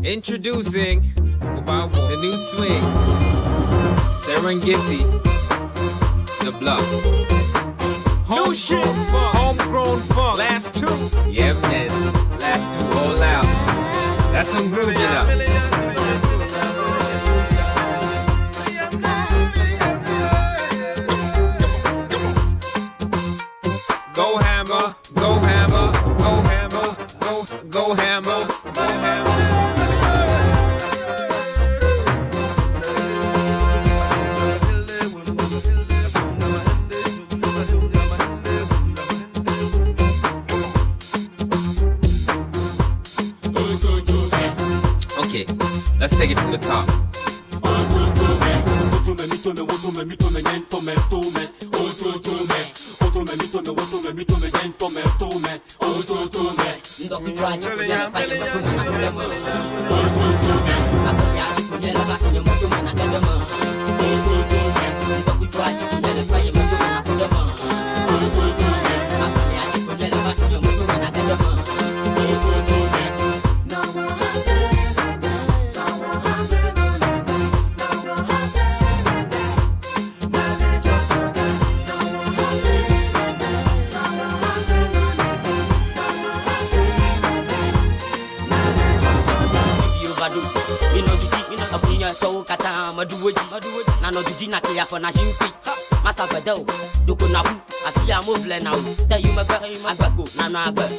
Introducing the new swing, Serengeti, the block. New shit, homegrown funk. Last two, yeah man, last two all out. That's some good enough. Go hammer, go hammer, go hammer, go hammer, go hammer. Okay, let's take it from the top. So kata maduji na no duji na kya for na shimpi master bedel do ko na hu afia mo ble na hu tell you agbago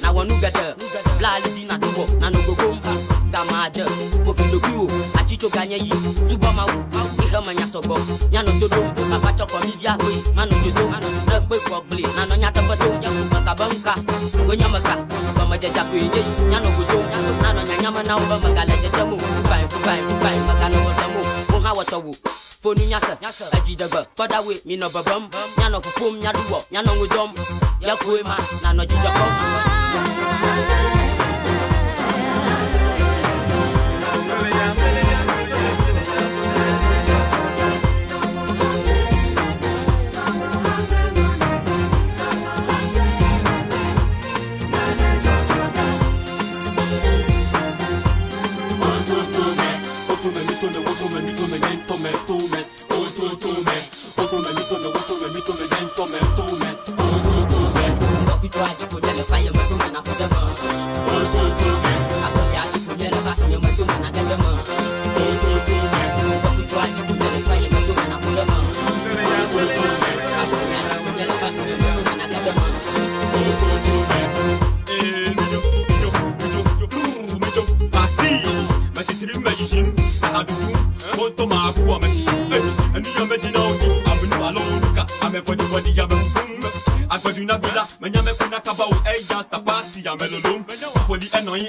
na wonu gede bla liji na dubo na no go gompa kama de mo fi dogu achicho ganye yi suba ma hu ihe manya sogo nya no dodo ma pa choko media ko ma no dodo na gbe ko ble na no nya tabato nya ko ka banka wo nya maka ba ma jaja ko yi nya no go do na no nya nya ma na wo ba magale jaja mu fine maka no How what a woo? Pony yassa, a jidaba, but away, me no babum, yan of a foam, yaduo, yan on with them, Yakuima, Nano Jidabum.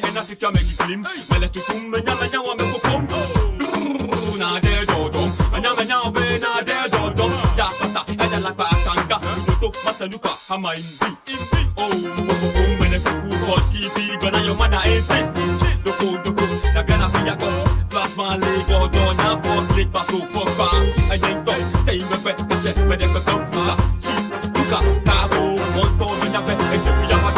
And I think I make it slim. Well, let you come and I want to come. Now, there, Dodom. And I'm now, Ben, now, there, Dodom. Japata, and I like Batanga. You took Masanuka, Hama in B. Oh, when I cook for CP, but I am man, I insist. The code, the Gana Piaco, Plasma Lego, Donna, for Lake Paso, for Far. And then don't take the pet, but they become Fuka. Luka, Tabo, Monto, and I bet, and the Piaco.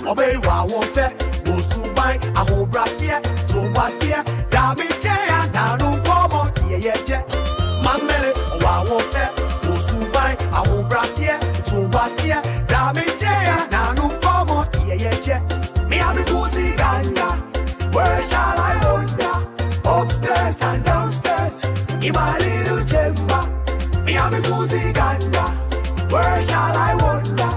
Obey wa wofe, Osubai, Aho Brasia, Tobasia, Damijaya, Nanu Pomo, Yeje, Mamele, wa wofe, Osubai, Aho Brasia, Tobasia, Damijaya, Nanu Pomo, Yeje, Miami Guzi Ganga, where shall I wander? Upstairs and downstairs, in my little chamber, Miami Guzi Ganga, where shall I wander?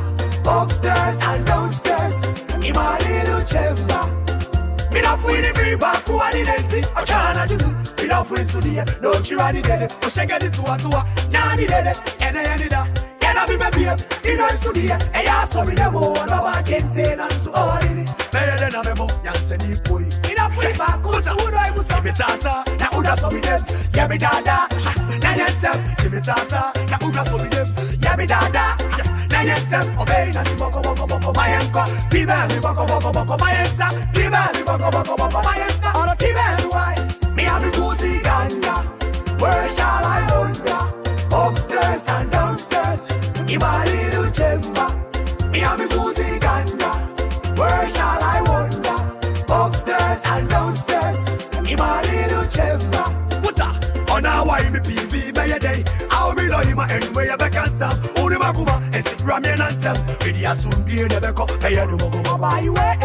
Upstairs and downstairs, in my little chamber. Me not free the free back who are the denti. I can't do it. Me not free studio. No chirani dede. O shake it to a nani dede. Ene da. Ena be my beer. In our studio. E ya sorry them all. Baba kente and so all in it. Better than a memo. Yansen boy. Me not free back who so would I them. Yeah, me dada. Now you tell. Give me tata. Now who does me them? Yeah, me dada. Now you tell. Obey na ti boko my enko. Pibe mi boko my ensa. Pibe mi boko my ensa. Oro pibe mi why? Me have me cozy ganja. Where shall I wander? Upstairs and downstairs. In my little chamber. Me have me cozy ganja. Where shall I wander? Upstairs and downstairs. In my little chamber. What the? On a why me PV by a day. I'll be like my anyway you back and tell. Only Makuma and the Ramian and tell. Really as soon be in the back up. Pay the Mogo by you way.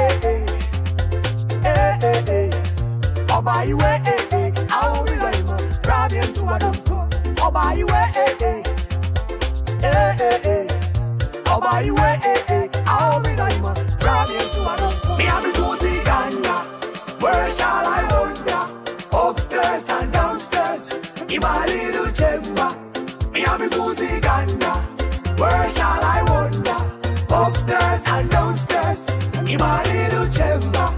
Oh by you way. I'll be like my Ramian to a dump. Oh by you way. Oh by you way. I'll be like my Ramian to a dump. Me have me cozy ganja. Where shall I wander? Upstairs and downstairs. In my little chamber. Me have me cozy ganja. Where shall I wander? Upstairs and downstairs. In my little chamber.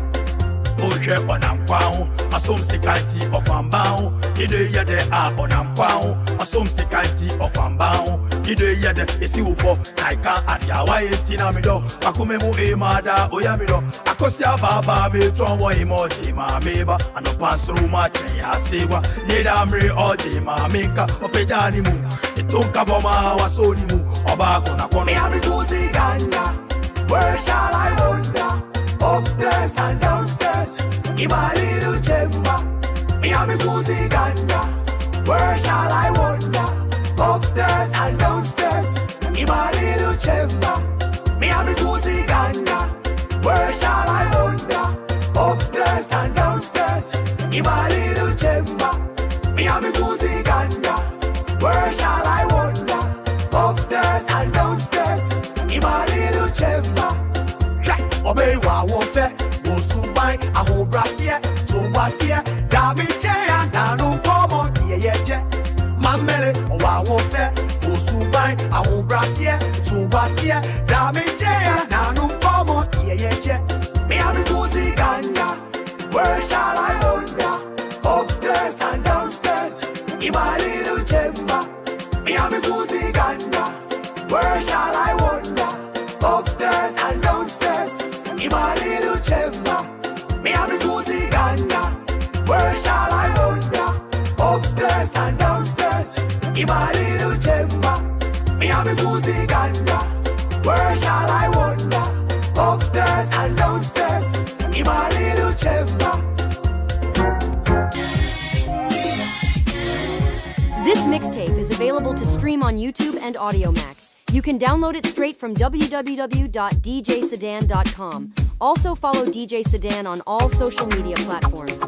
Oje onamkwao, asom sikanti ofambao. Ide yede a onamkwao, asom sikanti ofambao. Ide yede isi upo naika adiawa etina mido. Akume mu emada oyamido. Akosia baba me tonwo emoji ma meba. Anopansru ma chen ya sewa. Nida amri oji ma minka opejani mu. Itunka boma wasoni mu. Oba kona kono. Me have me cozy ganja. Where shall I wander? Upstairs and downstairs. In my little chamber. Me have me cozy ganja. Where shall I wander? Upstairs and downstairs. In my little chamber. Me have me cozy ganja. Where shall I wander? Upstairs and downstairs. In my little chamber. Me have me cozy ganja. Where shall I wander? Upstairs and downstairs. In my little chamber. Obey what won't fair. Go so by a whole brass here. To was here. Damage and no common. Yeah. Mamele, oh, I won't fair. Go so by a whole brass here. To was here. Damage and no common. Yeah. Me have me cozy ganja. Where shall I wander? Upstairs and downstairs. In my little chamber. Me have me cozy ganja. Where shall I wander? Upstairs and downstairs. In my little chamber. Me have me cozy ganja. Where shall I wander? Upstairs and downstairs. In my little chamber. Me have me cozy ganja. Where shall I wander? Upstairs and downstairs. In my little chamber. This mixtape is available to stream on YouTube and AudioMac. You can download it straight from www.djsedan.com. Also follow DJ Sedan on all social media platforms.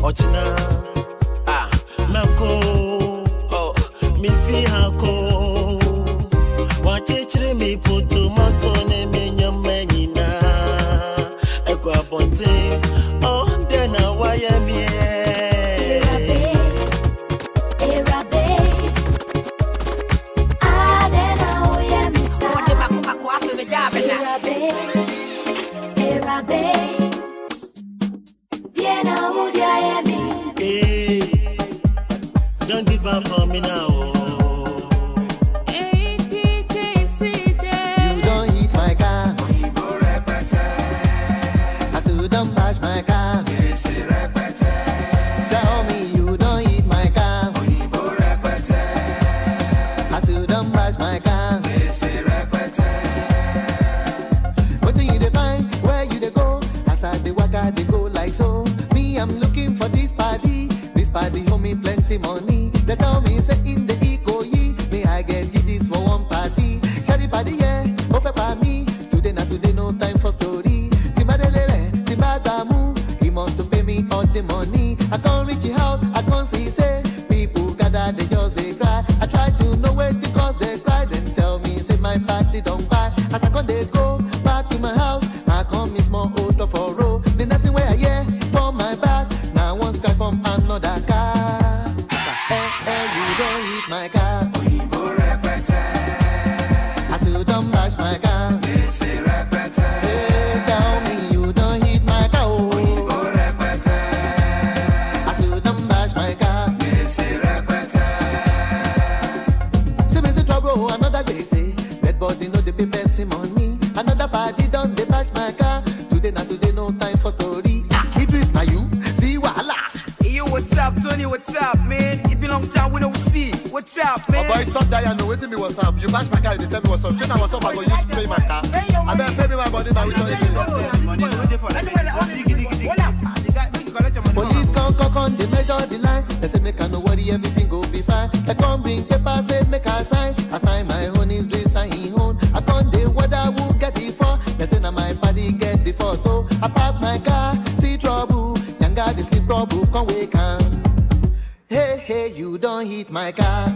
Ochina, Mako, oh, mi fi hako. Wachechre mi puto matone mi nyamenina. Eko aponte, oh, dena wayemi. Don't give up on me now. You don't hit my car. I still don't bash my car. Tell me you don't hit my car. I still don't bash my car. What do you define? Where you they go? As I they walk out, they go like so. Me, I'm looking for this party. This party hold me plenty money. They tell me say in the eco ye. Me I get this for one party. Shady party yeah, over by me. Today not today, no time for story. Timbadele, Timbadamu. He must to pay me all the money. I can't reach the house, I can't see say. People gather, they just say cry. I try to know where to cause they cry. Then tell me say my party don't buy. As I come they go back to my house. I come miss more odor for row. The nothing where I hear from my back. Now one scratch from another car. You don't hit my car. I still don't bash my car. Hey, tell me you don't hit my car. I still don't bash my car. See me say trouble, another day say dead body no dey pay person on me. Another party done dey bash my car. Today not today, no time for story. Idris na you, see wahala. Yo, what's up, Tony? What's up, man? It been long time we don't see. What's up, man? Oh boy, stop that, you know, waiting me what's up. You bash my car, you tell me what's up. Straight now what's up, I go use to pay my car. I better pay me my body now, we don't need Police come, they measure the line. They say make I no worry, everything go be fine. They come bring paper, say make I sign. I sign my own, is doing sign his own. I come the what I will get before. They say now my body get the photo. I park my car, see trouble. Young guy, they sleep trouble, come wake up. Hey, hey, you don't hit my car.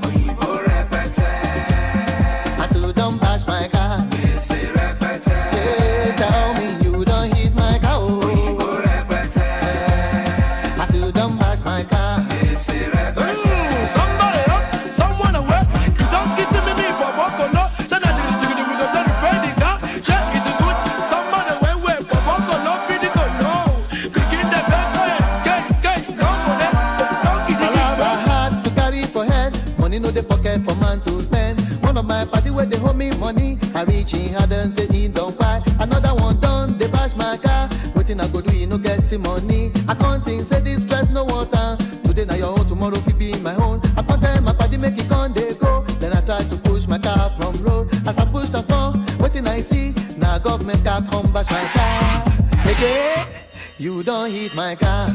I still don't bash my car. Hey, tell me you don't hit my car. I still don't bash my car. Somebody up, someone away. You don't get to me, but walk on up. Shut up, we go to the ready car. Check it's good. Somebody away, but walk on up, pretty good. No, begin the back, get, come on, don't get to carry for head. Money no the pocket for man to spend. One of my party where they hold me money. I reach in hard and say he don't buy. Another one done, they bash my car. Waiting I go do you no get the money. I can't think say this stress no water. Today now your own, tomorrow fi be my own. I can't tell my party make it on they go. Then I try to push my car from road. As I push the phone, waiting I see. Now government car come bash my car. Again, you don't hit my car.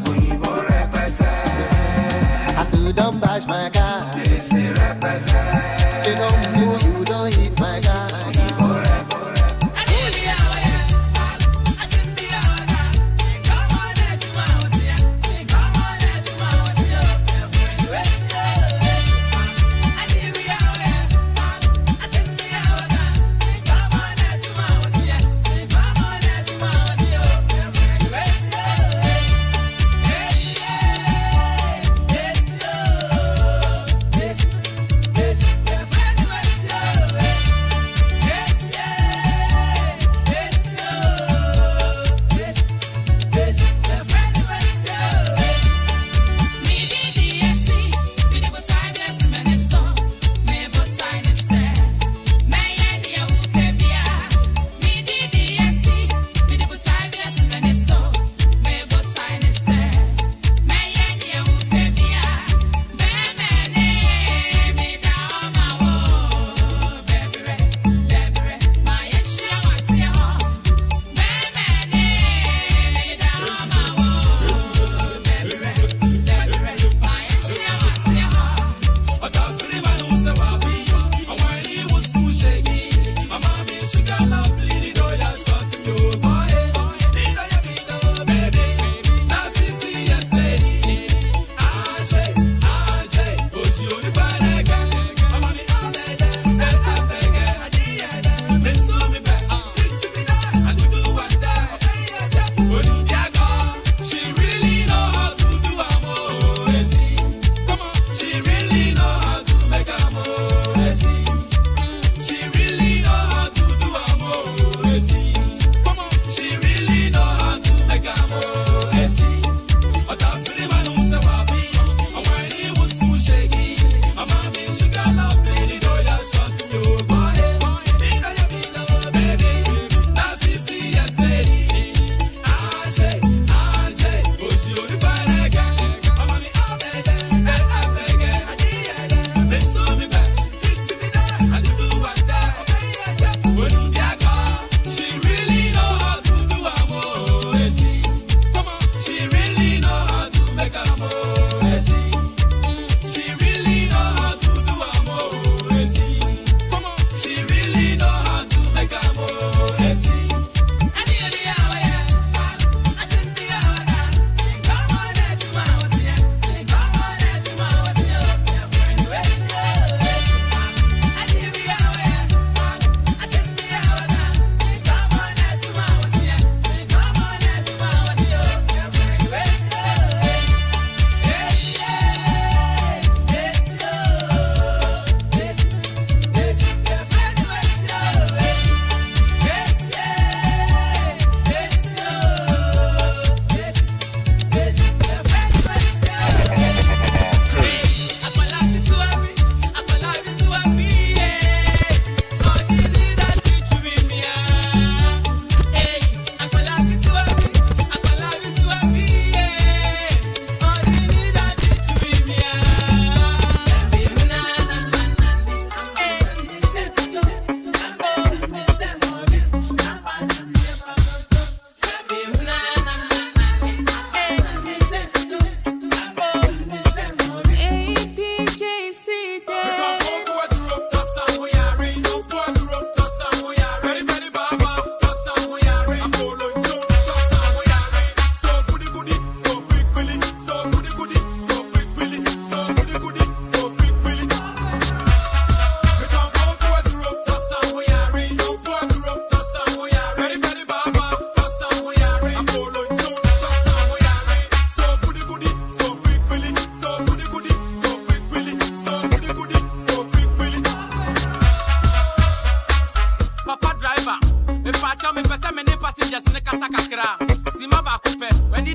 I still don't bash my car. You don't move, you don't hit my car.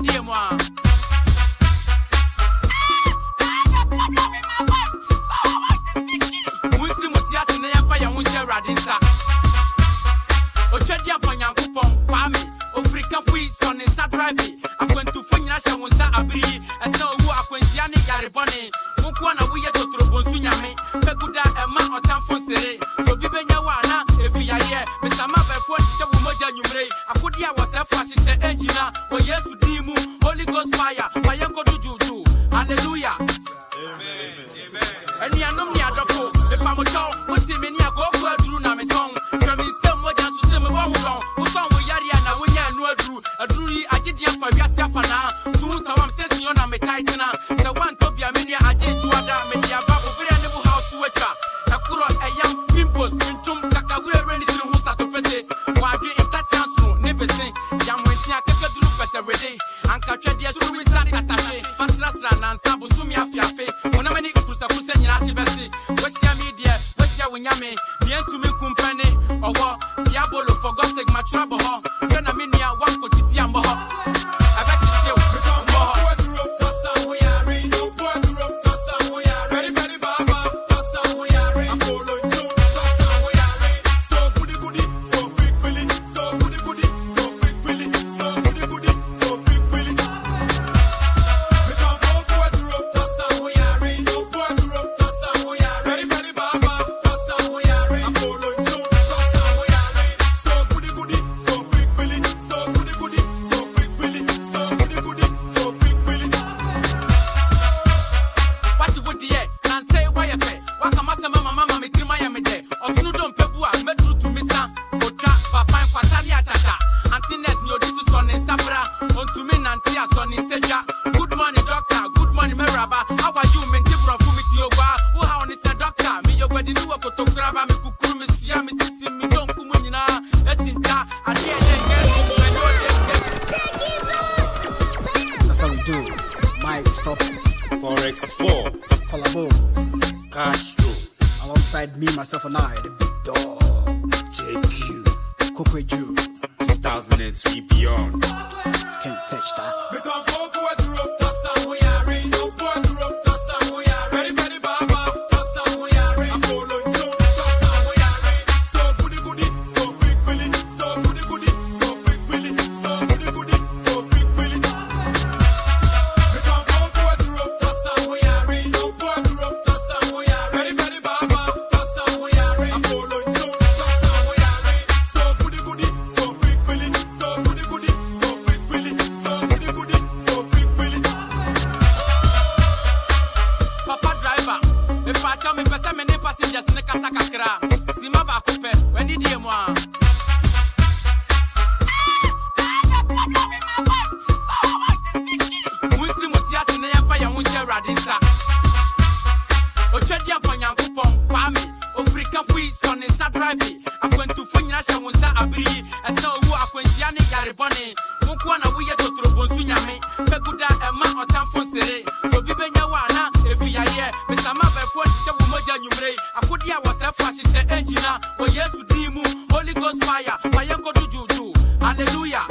dear one. Radinsa Ochedia Panyankupon, Kwame, Africa Free, Son and Sadravi. I went to Funyasha Wunsa Abri, and so who are Quensiani Garibone, Mukwana Wia to Trobonsunyame, Pekuda, and Ma or Tamfonsere. So Bibenyawana, if we are here, Mr. Mabel Fort, Shabumoja Numre, Akudia was a fascist engineer, or yes to Dimu, Holy Ghost fire, Mayanko to Juju. Hallelujah. And you know me at the four, the Pamocho, what's in many a go for Drew Nameton, from his same way as to stem of Wahoo, who's on Yariana, when you know Drew, a Drew, I did for Yasafana, soon so I'm station on a Titan, the one to be a mania, I did to Ada, Media Babu, very new house sweater, a Kuro, a young pimples, Pintum, Kakaway, ready to who's at the petty, while doing that soon, never say, Yam went here, take a group as every day, and catch the suicide attache, fast run and Sabu Sumia Fiafe, when I'm any Nyame, the end to me company, or what Diabolo for God's sake, my trouble. Then I mean, I want to Tiambo. I bet you Good morning, doctor. Good morning, Meraba. How are you, Mentibra Fumitioga? Who how is a doctor? Me, your wedding, you are photographer, me, Kukumi, Siam, Mississippi, me, don't Kumunina, Essinta, and that's how we do. Mike Stoppers, Forex 4, Collabo, Castro, alongside me, myself, and I, the big dog, JQ, Corporate Jew, 2003 beyond. Can't touch that. Okyeame Panyankupon, Kwame, Africa Free, Son and Sadravi. I went to Funyasha Wunsa Abri, and so who are Quensiani Garibone, Mukwana Wia to Trobonsunyame, Pekuda, and Ma or Tamfonsere. So Bibenyawana, if we are here, Mr. Mabel Fort, Shabumoja Numre, Akudia was a fascist engineer, or yes to Dimu, Holy Ghost fire, Mayanko to Juju. Hallelujah.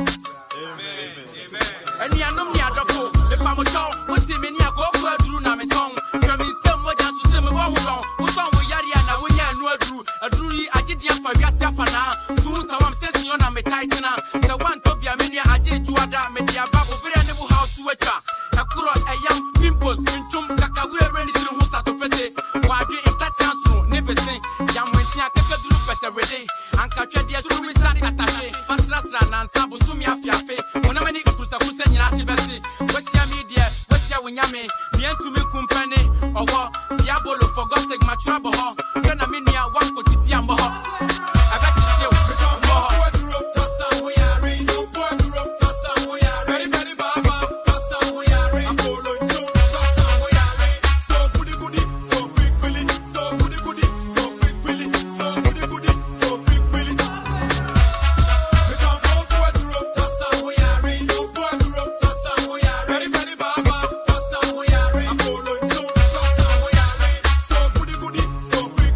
And you know me at the four, the Pamocho, what's in many a go for Drew Nameton, from his same way as to stem of Wahoo, who's on Yariana, when you know Drew, a Drew, I did for Yasafana, soon so I'm station on a Titan, the one to be a mania, I did to Ada, Media Babu, very new house sweater, a Kuro, a young pimples, Pintum, Kakaway, ready to who's at the petty, while doing that soon, never say, Yam went here, take a group as every day, and catch the suicide attache, fast run and Sabu Sumia Fiafe, when I'm any Nyame, the end to me company, or what Diabolo for God's sake, my trouble. Then I mean, I want to Tiambo. I bet you So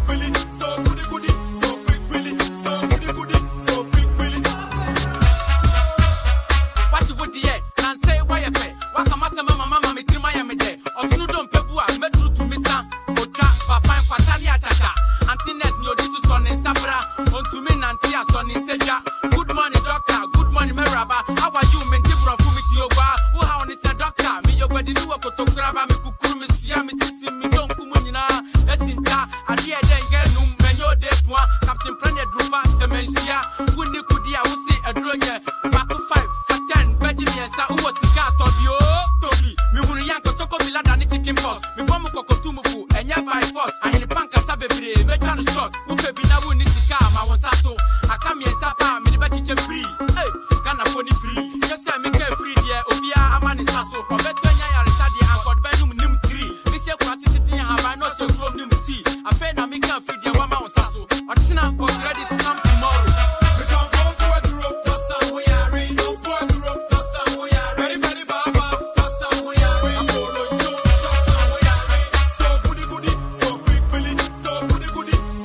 so obetanya ya resade ankod benum nim 3 this year kwasi titin have I no so from nim T I fe na me can feed ya wa ma wonsa so ochina for credit come tomorrow we can go to a group to somewhere rain no for group to somewhere ready baba to somewhere rain Apollo Joe to somewhere rain so goody so quick willy so goody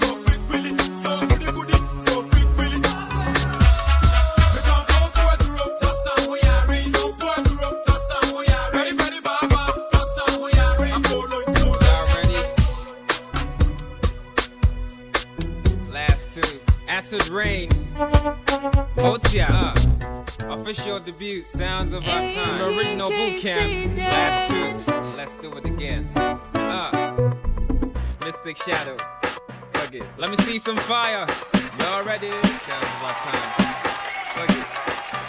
so quick willy so goody so quick willy we can go to a group to somewhere rain no for group to somewhere ready baba to somewhere rain Apollo Joe Already. Last two. Acid Rain. Okyeame. Official debut. Sounds of our time. The original boot camp. Last two. Let's do it again. Mystic Shadow. Fuck it. Let me see some fire. Y'all ready? Sounds of our time. Fuck it.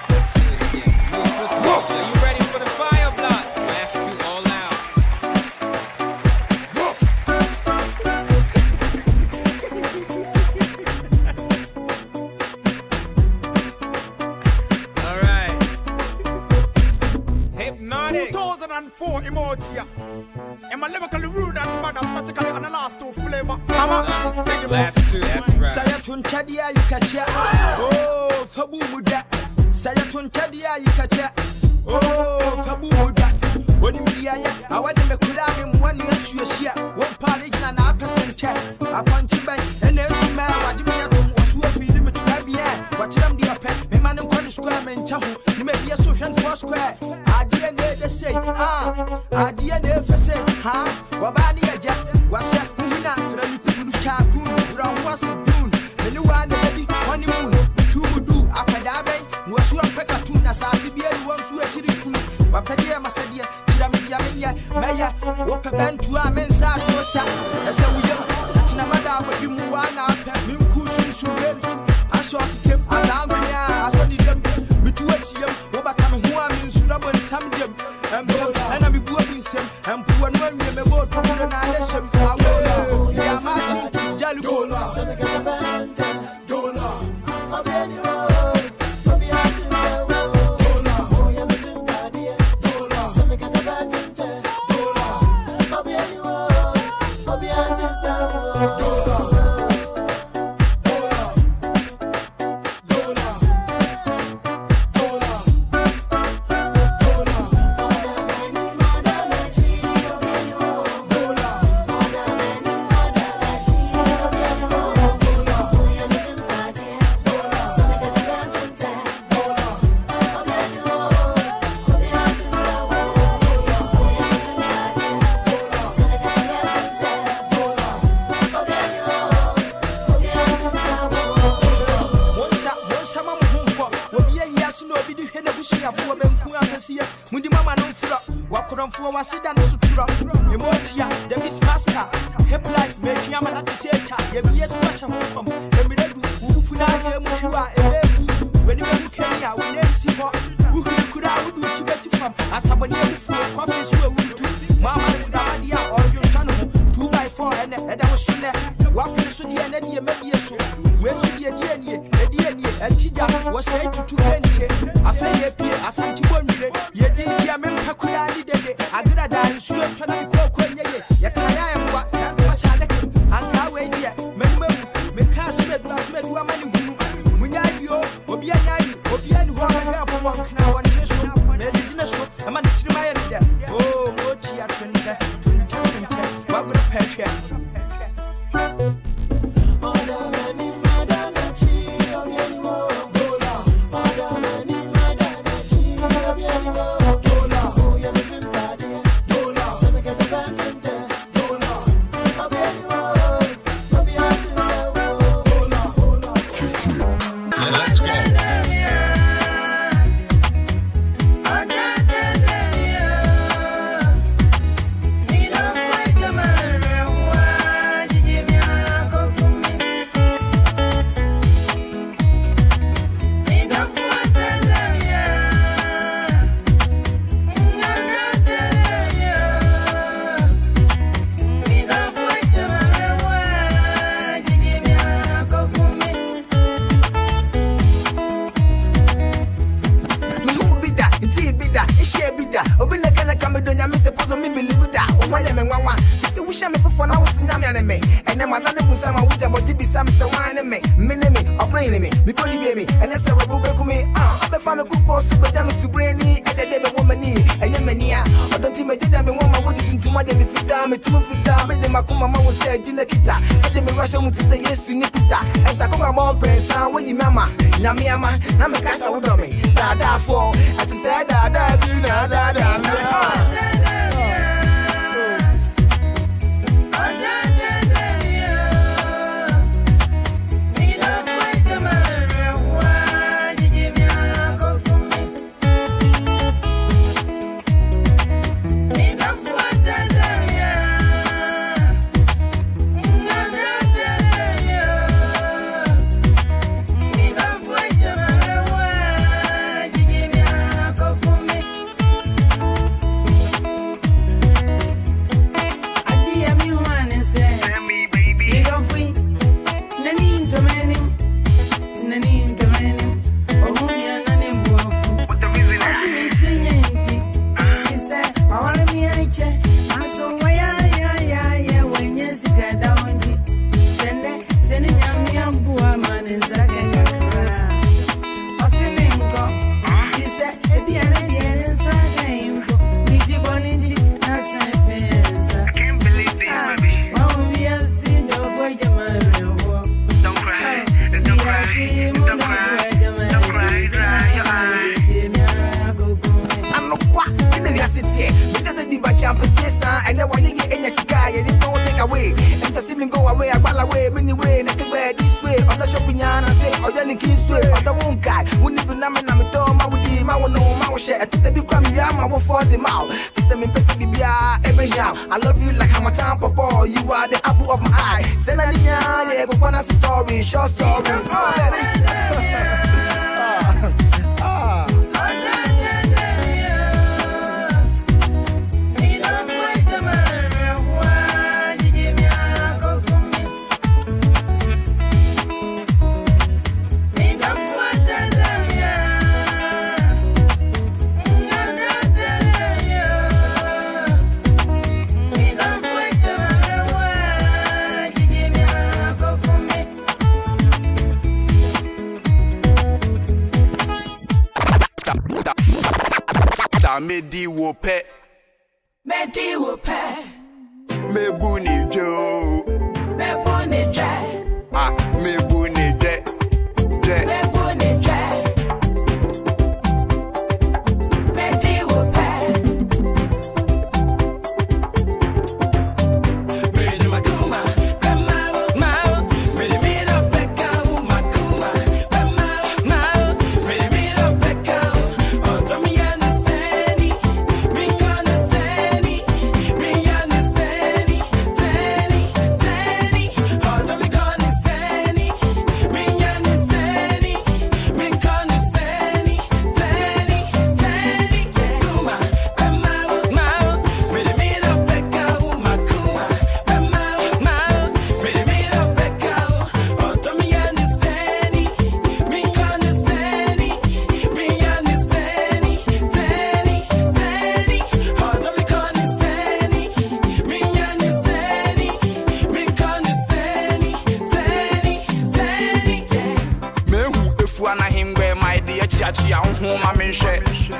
Let's do it again. Are you ready for the fire block? Last two all out. All right. Hypnotic. 2004 Emotia. Am I lyrically rude and mad aesthetically and the last two flavor? Last two, that's right. Sayatun Chadia, you catch ya. Oh, Fabu Muda. Sayatun Chadia, you catch ya. Oh, Fabu Muda. When you media, I want to make him 1 year, you share. One party and a percent check. I punch you back and there's some man. What do you mean? Was who feed him to have ya? Watch them the append. Me man, I'm going to square and chahu. You may be a social for square. I didn't they say, I didn't say, Wabani a jet. What's that? Who not for the people who can't cool? Brown was a moon. The new one, the baby, honeymoon. Two do, Akadabe, was who a peccatuna, Sassy, once who are chilling. Wapadia Masadia, Chidamia, Maya, Wapaban to a men's side to a shop. That's how we are. Chinamada, but you move on out, Mimkusu, so very soon. I saw him, and I saw them. Between them, Wabakam, who I mean, Sudabon, some them, and I'll be working some, and poor one, we may go to an election. I will, yeah, Martin, Jalugola, Wasidan Sutura, Emotia, the Miss Master, Hiplife, Mekiama, Natiseta, Yabias Masha Home, Emidu, Ufuna, Mura, when you look Kenya, we never see what who could I would do to best from as somebody before coffees were to Mamma Dadia or your son, 2x4 and I was soon there. What is the end of the maybe so? Where should the DNA and Tija was said to 220? I felt a as Antigone, yet the Yamen Hakuna did it. I got a dance, you have to be Yakaya and what's that much I like, and how way there. Remember, Mekasi made last made woman who Munayo, Obiana, Obian, who I have walked now and just so, a man to my end. Oh, what she had to what would a patch? Let's go. me. And then my nana was some with about to be some wine me. Minnie, or playing me, me pony me, and that's a rubber me. I'm a family cook or super damage to brainy at the devil woman. And then many, I don't think I did that. One would into my demi fit time, 2 feet time, and then my mama was said in the kita. And then Russian would say yes to Nipita. As I come about press, when you mama, Namiama, Namakasa would me. Dada for, I just said, Dada, I love you like I'm a tampa boy. You are the apple of my eye. Send a yeah, go on a story, short story. Medi wope, me buni jo, ah, me buni de,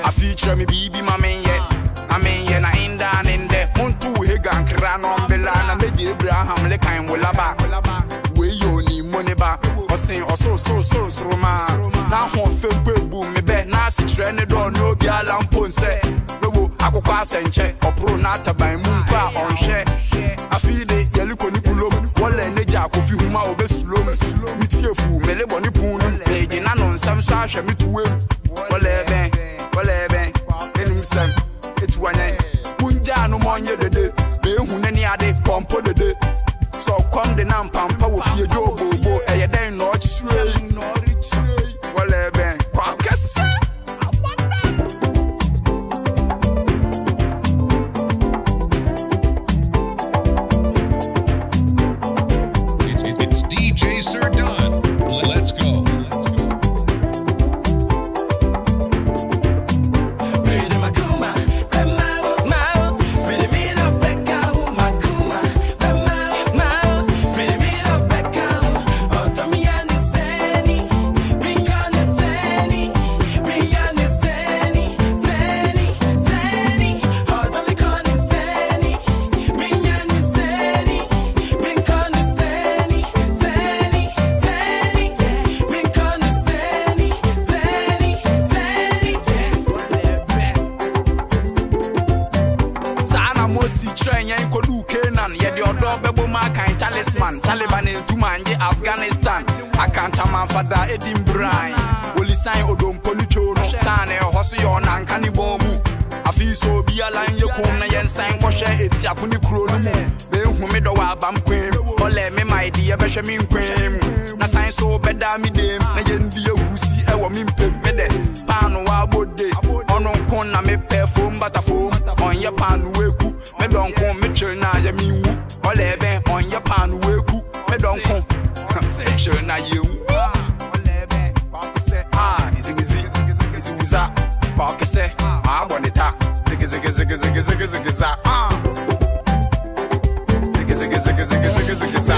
I feature me baby my man yet na inda nende muntu hega nkra no mbelana meje Abraham le kan wolaba we yoni moneba osin osoro ma na ho fegbebu me be na asitre ne do no bi ala mponse mewo akokwa asenche opro na taban mu pa onhwe afide yeliko ni kulom wole neja kofi huma obesulom mitiefu melebo ni punu meje na no nsam so ahwe mituwe wole ben enim sam etuanye punja no monye dede be hu nani ade pompo dede so come the nam pampa wo fie jobo eye den no chire wole ben kwa kese it's DJ Sir Don. Let's go. yan kodu Kenan. Ye the odo bebo ma kan talisman. Taliban into manje Afghanistan. Akanta man fada Edinburgh. Oli sign odom policho no. Sane hosu yo nan kanibomu. Afi so bi ala ye kom na yen sign ko hwe eti akoni kro no mu. Be hu me do wa bam kwem. Ole me my dear be hwe me kwem. Na sign so beda mi dem. Na yen bi ehusi e wo mi mpem me de. Panu wa bode. Ono kon na me perfume batafo. On ye panu weku. Me don kon me chill na ye mi wu. Ole be on ye panu weku. Me don kon. Chill na ye wu. Ole be papa say easy wiza. Papa say want it up. Ziggy ziggy ziggy ziggy ziggy ziggy za. Ziggy ziggy ziggy ziggy ziggy ziggy za.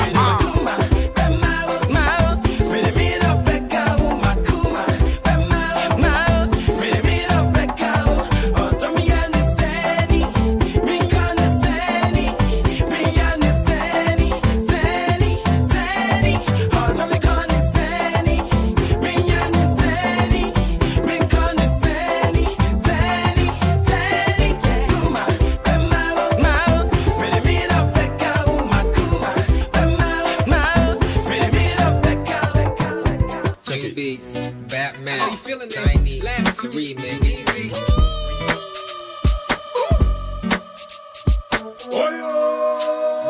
Batman, how you feeling, Tinny? Last two remix.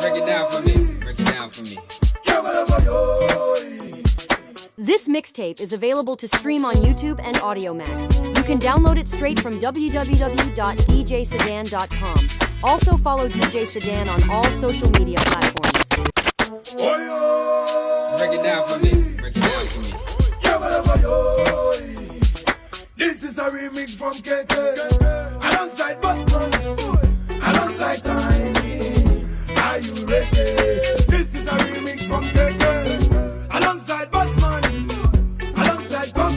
Break it down for me. Break it down for me. This mixtape is available to stream on YouTube and AudioMac. You can download it straight from www.djsedan.com. Also follow DJ Sedan on all social media platforms. Break it down for me. Break it down for me. This is a remix from Kese alongside Batman, alongside Tinny. Are you ready? This is a remix from Kese alongside Batman, alongside Kwaw.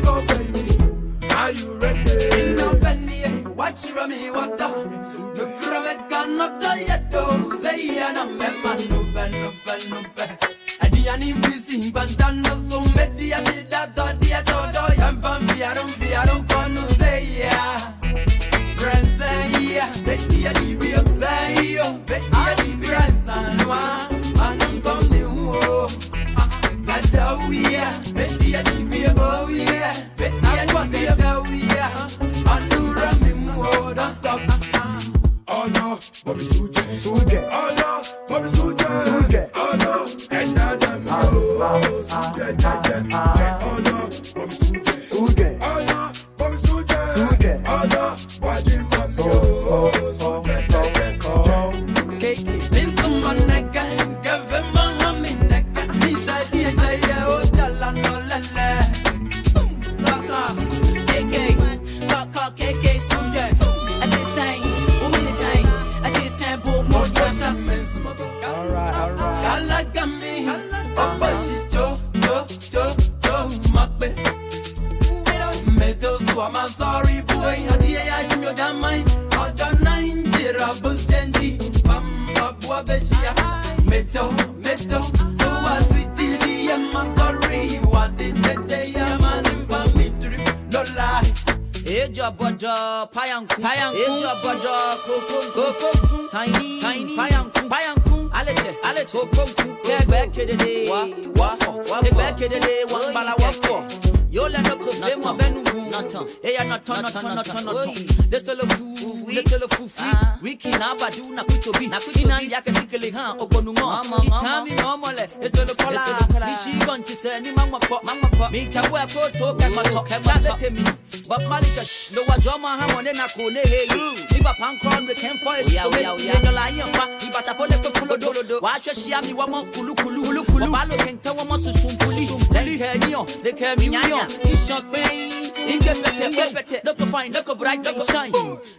Are you ready? Now Penny, watch you me what the Grave cannot die yet though. Say I'm a man, no ben. Ani busy bantano so media da dia todo yam pam viaron kono say ya friends say ya betia di real say yo betia di friends anwa anam kom ni wo gadawia betia di real oh yeah betia di gadawia anura mi mo don't stop oh no Bobby Suje oh no Bobby Suje oh no and I'm sorry boy, I did you damn mind. I don't mind the rubble sandy. Bamba Bwabeshia, Meto, so was it the I'm sorry. What did they man for me to no lie? Age your butter, Payanku, age your butter, Coco, Tinny, Payanku, Alete, Coco, get back in the day, what, back in the day, one bala for. Yo let no go say my benu nothing. Hey not turn. This all of foo. Wiki na badu na kuchobi. Na kuchina yake sikele ha ogonu mo. Kami momole. It's all kola. Mi shi gonti se ni mama pop. Mi ka we ko to ke ma to me. But malika no wa joma ha mo ne na ko ne he you. Iba pankron we can for it. Ya. No la yin fa. Iba ta fole ko kulo. Wa hwe hia mi wa mo kulu. Obalo kenta wa mo susumpuli. Then he niyo. They can me it's short pain. In the look fine, look bright, look shine.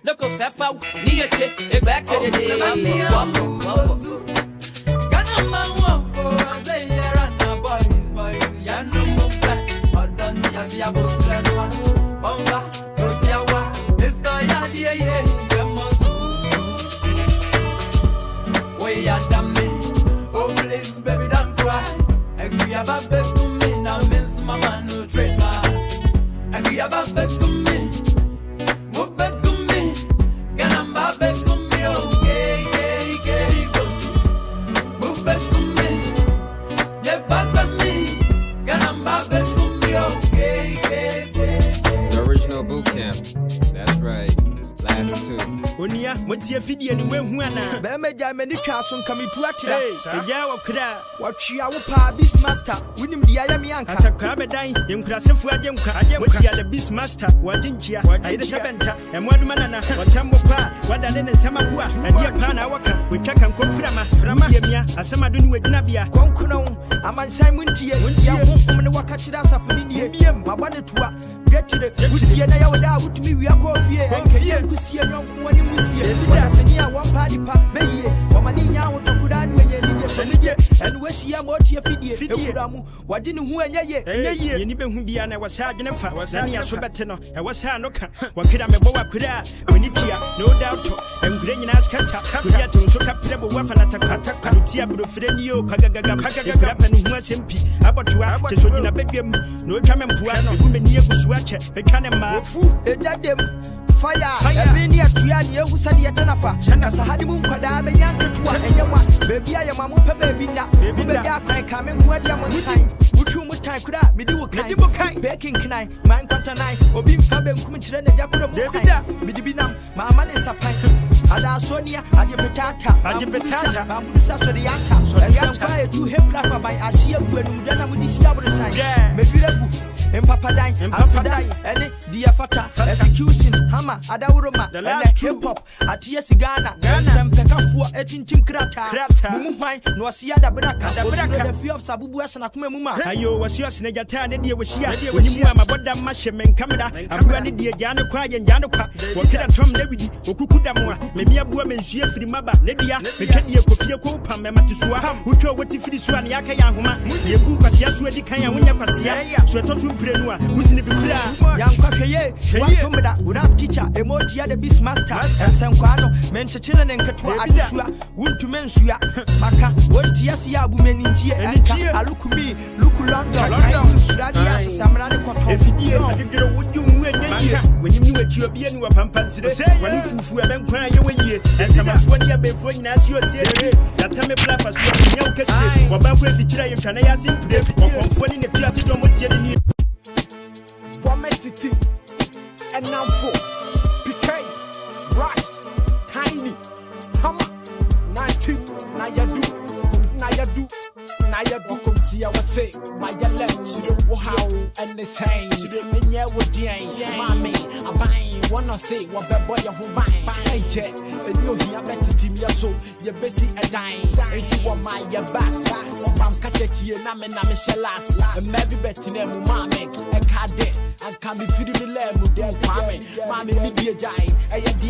Look fair out, near it, back to the day. Oh please baby don't cry. And we have a best to me now means my man no trademark. And we have a best to me. Move back to me. Get on my back to me. Okay. Onia, what's your video and when Huana? Bamaja many cars on coming to Atila. Yawa Kra, what she our pa Beastmaster, William Diamian, Kwame dying, in Krasafua, what's the Beastmaster, what didn't you? I did a Sabenta, and one man, what Tambopa, what I didn't Samakua, and dear Panawaka, we check and come from Yamia, as some are doing with Nabia, Concono, I'm on Simon Tia, when she won't come and walk at Chidasa for India, my bonnet to get to the Utia Naya with me, we are coffee, and Kia could see a young one in Musia, Sania, one party pop, Bay, or Mania, what could I when you need a and where she am what your video, what didn't who and ye, and even who be an I was hard enough, I was any Asobetano, I was Hanoka, what could I make Boa Kuda, when it here, no doubt, and Green as Kata, we had to look up Pebble Waffle attack, Palutia, Brufrenio, Pagaga, and who was MP, about to have to so in a bedroom, no time and Puano, women near Buswacha, a cannon, food, a dadem. Fire, Benia Triania, who said the Atanafa, Chanasa Hadimun Padame Yankatua, and Yama, baby, I am a mupa baby, baby, I come and what Yaman sign. Would you much time could I be do a kind, baking kind, mine contanai, or being Fabian coming to the Yakura, Midibinam, my man is a pint. Ada Sonia, Adipetata, Bambusa, so the Yanka, so the Yanka, you Hiplife by Asia, when Mudana with this Yabra sign. Maybe the book. And Papa Dine, and Diafata, execution, Hammer, Adauroma, the last hip hop, at Yesigana, Gansam Pekafu, Etin Tim Krata, Mumai, Noasiada Braka, the fear of Sabuas and Akumuma. Ayo was your Snegatan, and was here, when you are my brother Mashem and Camera, and Granny Diana Quay and Yanoka, what can I from Levy, Okukudamwa, maybe a woman here for the Maba, Ledia, the Kadia Kofia Kopa, Matusua, who told what if it is one Yakayahuma, Yakuka Yaswedi Kaya Winyapasia, so I thought you. Who's in the Biblia? Young Kwame, Watomada, without teacher, Emotia the Beastmaster, and Sanquano, Menchachillan and Katua Adisua, Wuntu Mensuya, Maka, what Tiasia Bumenintia, and Chia, Alukumi, Lukulanda, Suradia, Samarana, if you would you when you knew what you were being with Pampas, when you flew and crying away, and some of 1 year before you asked you, that time a plafas, young Kese, or Bambu, if you try and I ask him to them, or conforming a theatre. Wamestiti and now for PK, Rush, Tinny, Hammer, 19, Nayadu, come to your say, by your left, she don't how and the same, she didn't know what the mommy, I buy one or say what the boy who buy jet, and you hear better team your soul, you're busy a dying, and you want my your bass, or I'm catching and I'm Shellas, and maybe better than mommy, and Kade, and can be feeding the lamb with their mommy, me be a giant, and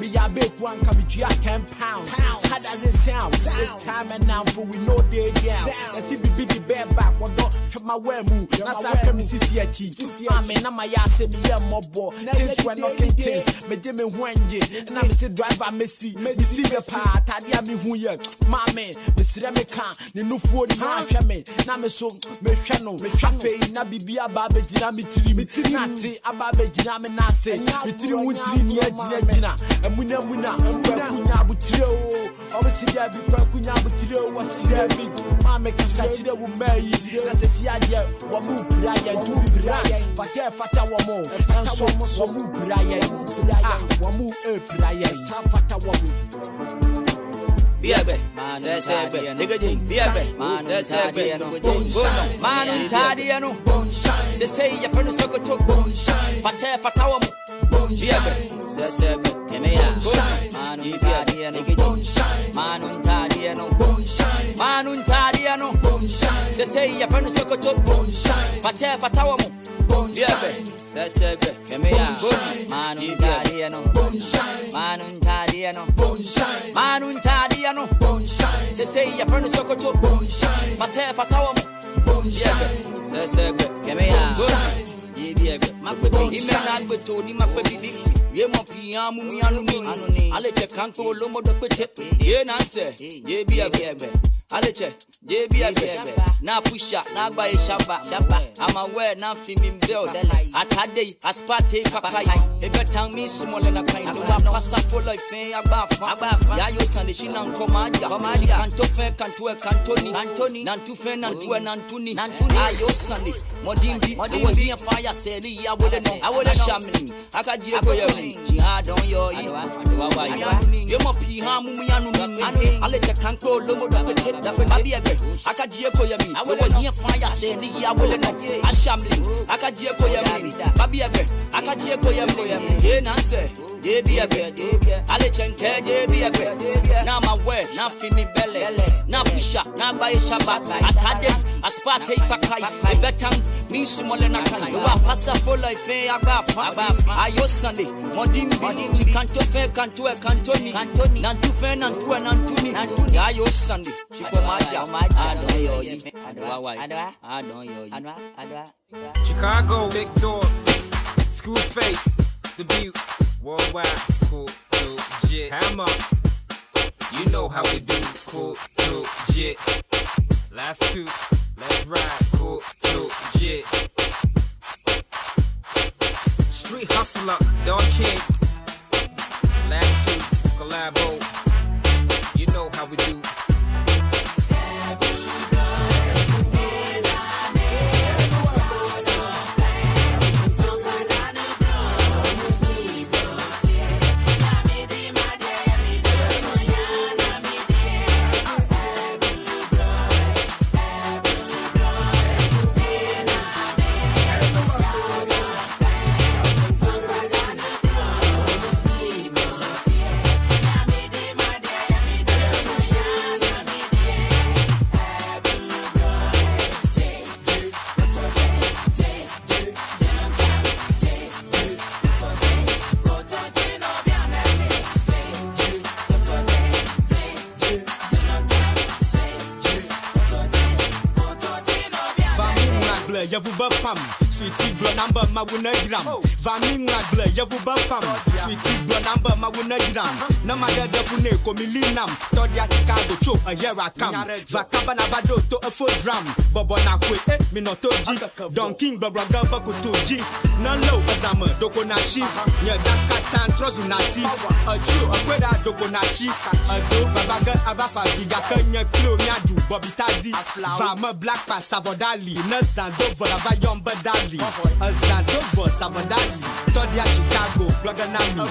me a big one come to 10 pounds. How does it sound? It's time and now for we know they down. Let's see the bear back, what don't from my way move. That's how from CCH. I mean, I'm my ass and me a mob. Since we're not content, me Jimmy Wendy, and I'm a driver, Messi, the part, I am me who you, my man, Mr. American, the new 40 man, Namaso, me channel, me cafe, Nabibia Babe, Dinami, Nati, Ababe, Dinami Nase, the 3 Dinner, and we know, obviously, I be Prakunya, but what's the Mamma Cassachi will marry you. Let's see, idea, what move Brian to be Brian, Fata Wamo, and so move Brian, what move Brian, Fata Wamo. Biabe, man, nigga, Biabe, man, man, Tadiano, say your friend is so good to Fatawam, Biabe, Kemea, Manun Tadiano, say your friend is so good to Fatawam, Biabe, Kemea, Manun Tadiano, say your friend is so good to Fatawam, Kemea. My baby, he may not be told him, my baby. Ye mo piamu mi anu ni. Aleche kanko lomo do pete. Ye nanse. Ye bi ebe. Aleche na pusha na gba shaba I'm aware na fi me build atade aspate papai ebetan me small na kind do passa for like fin agba ya yo Sunday she nan komaja kanto fe kanto kantoni nantu fe nantuni ayo Sunday modimbi we fire say ni ya wole no shamini akaji ego ya mi she hard on yo you mo pi ha mu yanu mi ale te kanko lomo da babi ege akaji ego ya mi we fire say ni ya wole no ashamli akaji ego ya mi babi ege akaji ego ya mi ye na say ye bi ege ale chenke ye bi ege na ma we na fi mi belle na pisha na gba shaba atade aspate pakai betam mi sumole na kan wa passa for like fe agba ayo Sunday modimbi kanto fe kanto kantoni nantu fe nantuni ayo Sunday chikomaja adwa Chicago, big door, screw face, the butte, worldwide, cool, legit, hammer, you know how we do, cool, legit, last two, let's ride, cool, legit, street hustler, dog king, last two, collabo, you know how we do. Yavu ba fam, sweetie blood number ma wuna gram. Vami ngagle yavu ba fam, sweetie blood number ma wuna gram. Na ma de fune ko milinam, to dia Chicago cho a year I come. Vakaba na vado to a full drum. Bobo na kwe mi no toji. Don King baba gaba ko toji. Na low azama doko na shi. Nya dakatan trozu na ti. A chu a kweda doko na shi. A do babaga abafa diga kanya klo nyadu Bobby Tazi. Vama black pass savodali. Na sando vola va yomba dali. A sando vo savodali. To dia Chicago blogger na mi.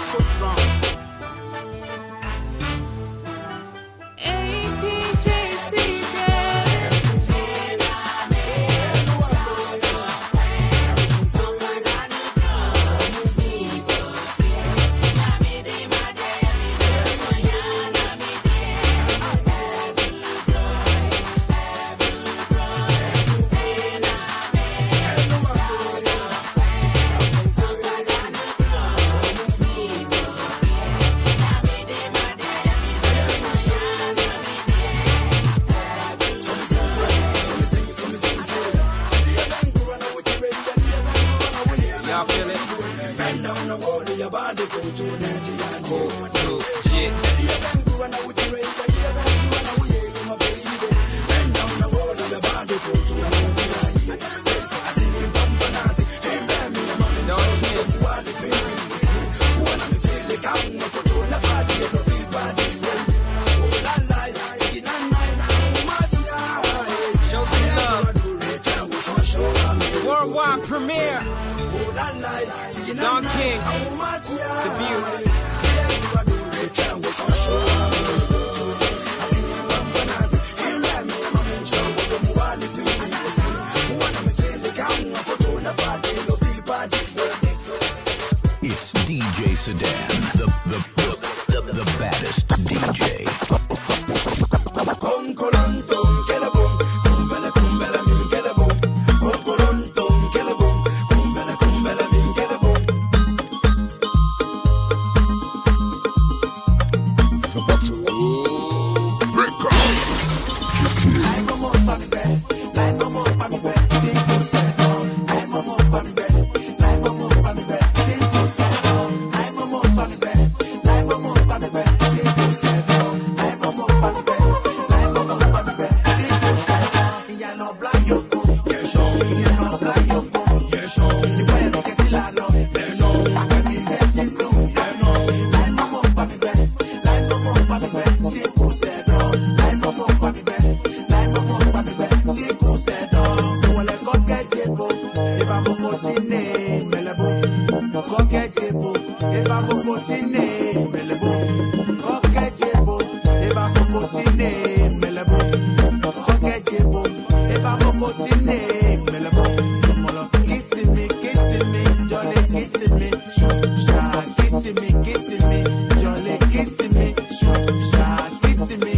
shoot shot, kissing me,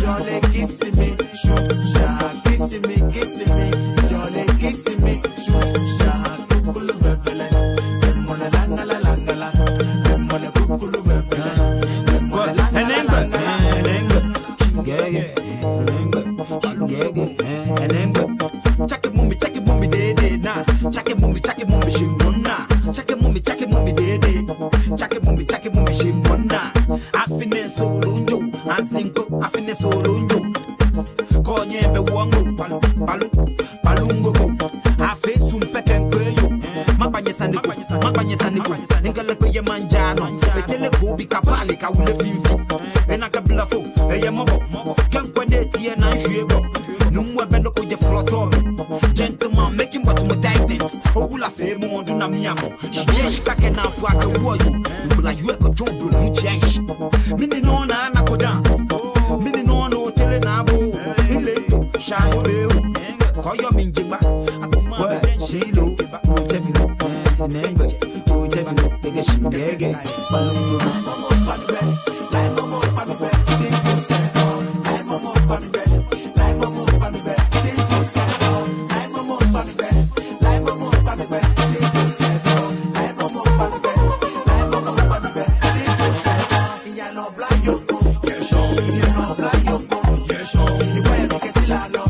jolly kissing me, shoot shot, kissing me, jolly kissing me, shoot shot, kukulu bebele, demona langala langala, demona kukulu bebele, demona langala langala, gege, check it mummy, de na, check it mummy, shimona, check it mummy, de, check it mummy, shimona, I finish solo yo, I sing I finish solo yo. Konye be wango palungo go afe sumpe kenkeyo mapanye sani ngale ko ye manjano betele ko bi kapale ka wule fimfi ena ka blafo eye mobo kenkwane tie na hwego numwe bendo ko je floto gentleman making what mo titans o wula fe mo ndu na miamo shi ka ke na fu aka wo you bula you e ko jobu mu change mini no na anakoda mini no no tele na bo shine you call your minjima asuma ben shilo ujemilo nengo ujemilo tege shingege balungu momo padbe like momo padbe simple say like momo padbe like momo padbe simple say like momo padbe like momo padbe simple say like momo padbe like momo padbe simple say ya no blind you yes show you no blind you yes show you way to get it out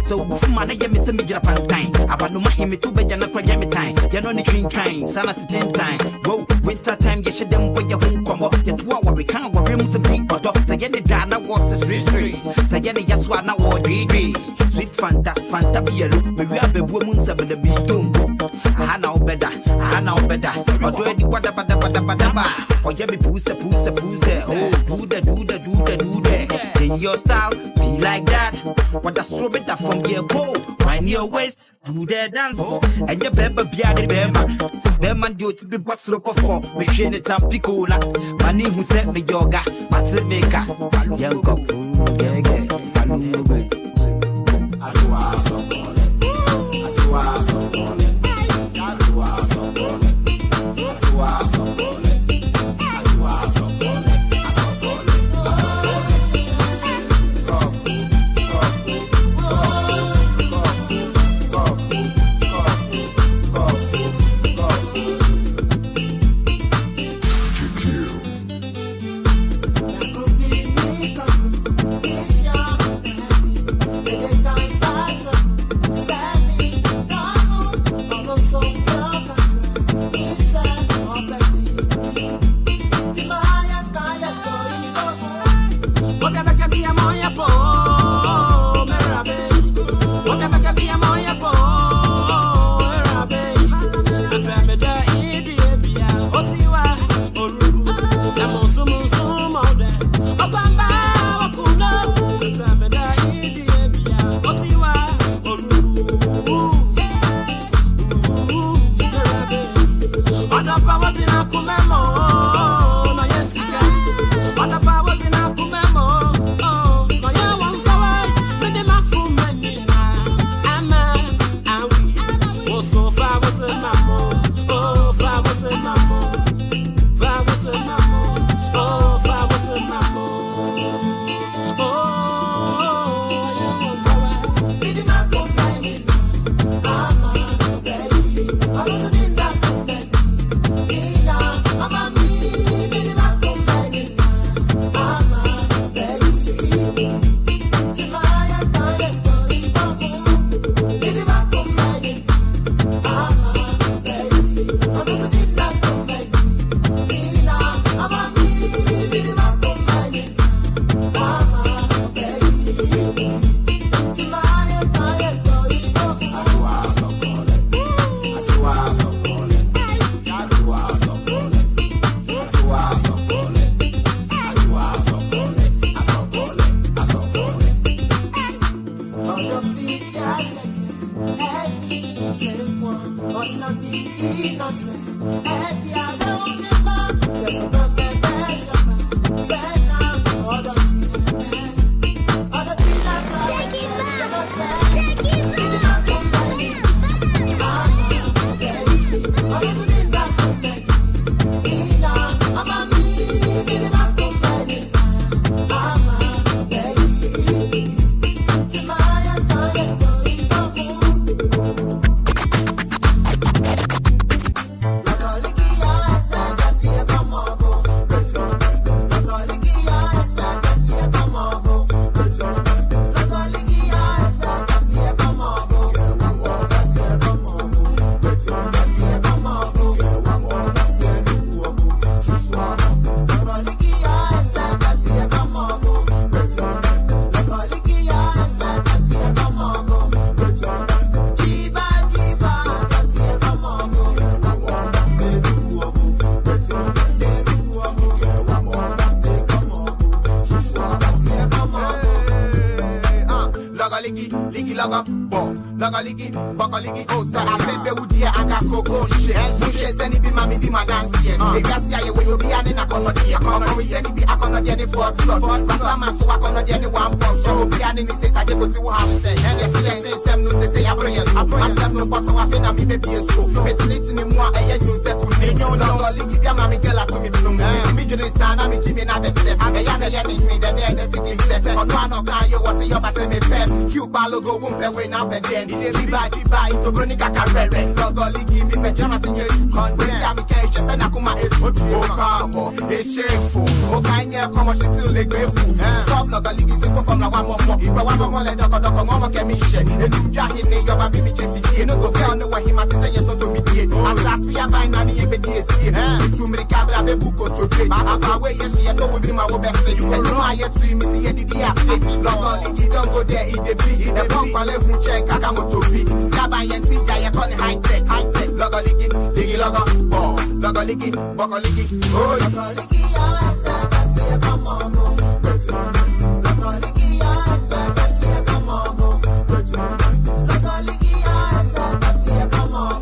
so man ya me se me gira pantan abano ma himi to beja na kwanya me time ya no ni twin train sana sitin time go winter time ye she dem boy ya hu komo ya to wa we kan wa rem se bi odo say ye ni da na was street say ye ni yaswa na wo dwi sweet fanta be yellow me wi abebu mu nsa be da bi tongo aha na obeda odo edi kwada bada o ye be puse oh do the in your style be like that what that's so better from your go wind your waist do the dance and your beba bia de bema do to be boss rope for me shine tam pikola mani who set me yoga mate maker yango gege palungu Adwa so bole ligi, ligi logo, bo, logo ligi, boko ligi, oh, so I bet they would hear and I go shit. Shit, any be mammy be my dance here. They got the way you be an in a corner here. Come with any be a corner any for blood. But I'm a so I cannot any one for show. Be an in the I get to have said. And they say them no say Abrewa. I'm them no but I feel me baby is so. It's little more a new step to me. No longer ligi, be a mammy girl to me. Me just stand I'm Jimmy na bet. I'm a young me the city set. On one of you was your back me pep. Cute logo won't be way now, but then it buy to Brunica Carrere. Logo ligi me pajama senior. Communication and Akuma is what you call. It's shameful. Okay, yeah, come on, she's still a grateful. Stop logo ligi from the one more. If I want to let the Mama can me share. And you jack in your baby me chasing. You know, go down the way he must say yes to me. I'm last year by Nani every day. To me, Cabra, the book to trade. I'm away, yes, she go with my best. You know, I yet see me the idea. Logo ligi don't go there, eat the beat. The pump I left me check, I come to be. Stabby and CJ, I call it high tech. Logo ligi, ligi logo, ball. Logo ligi, boko ligi. Oh, logo ligi, I come on, logo ligi, I come on, logo ligi, I come on.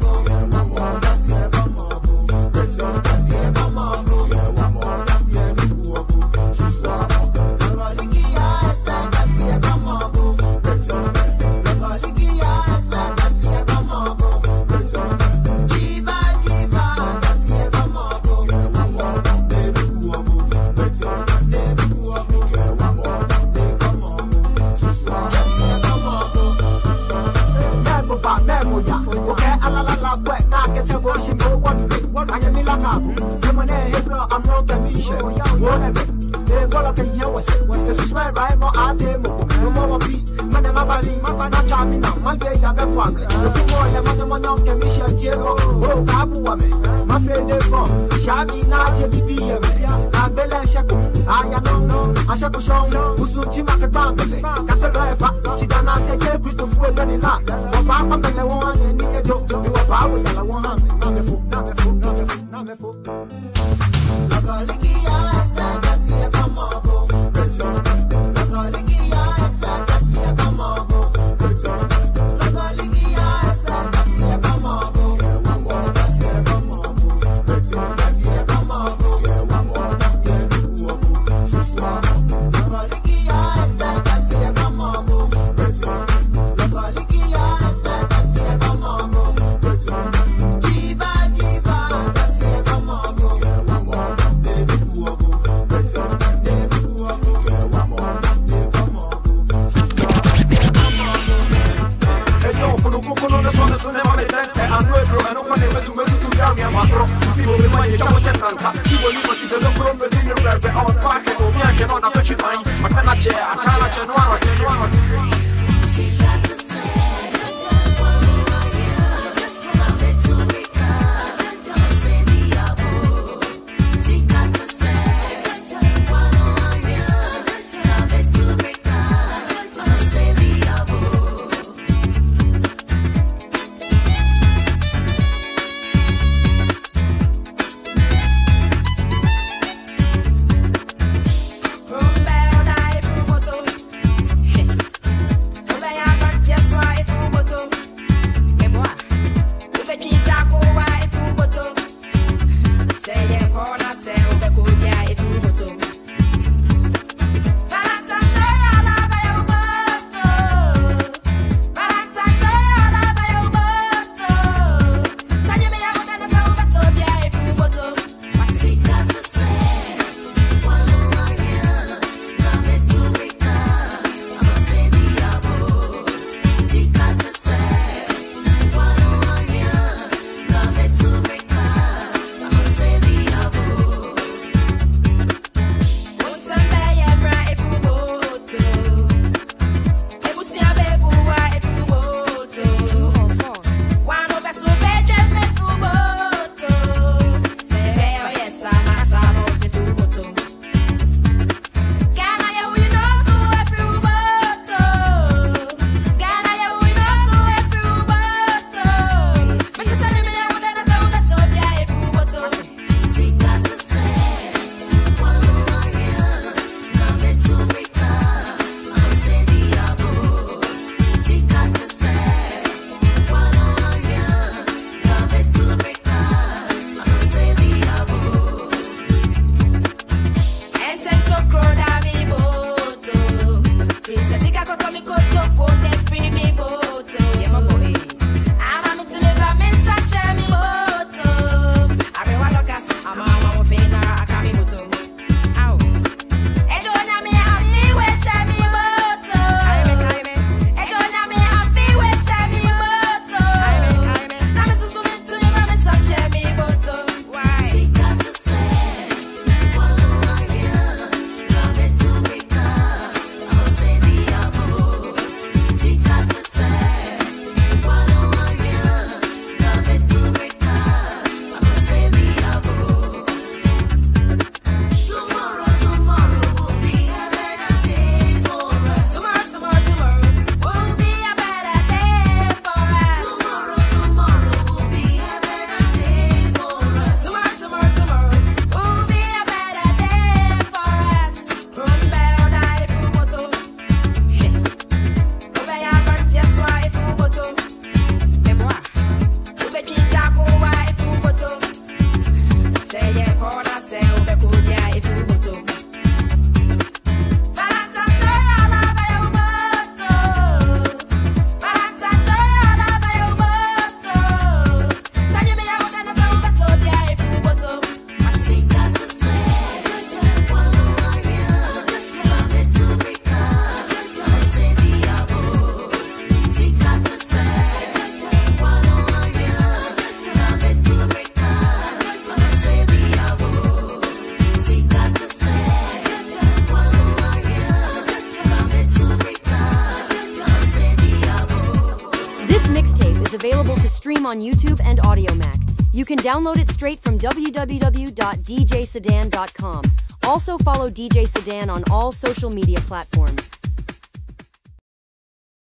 This mixtape is available to stream on YouTube and AudioMac. You can download it straight from www.djsedan.com. Also follow DJ Sedan on all social media platforms.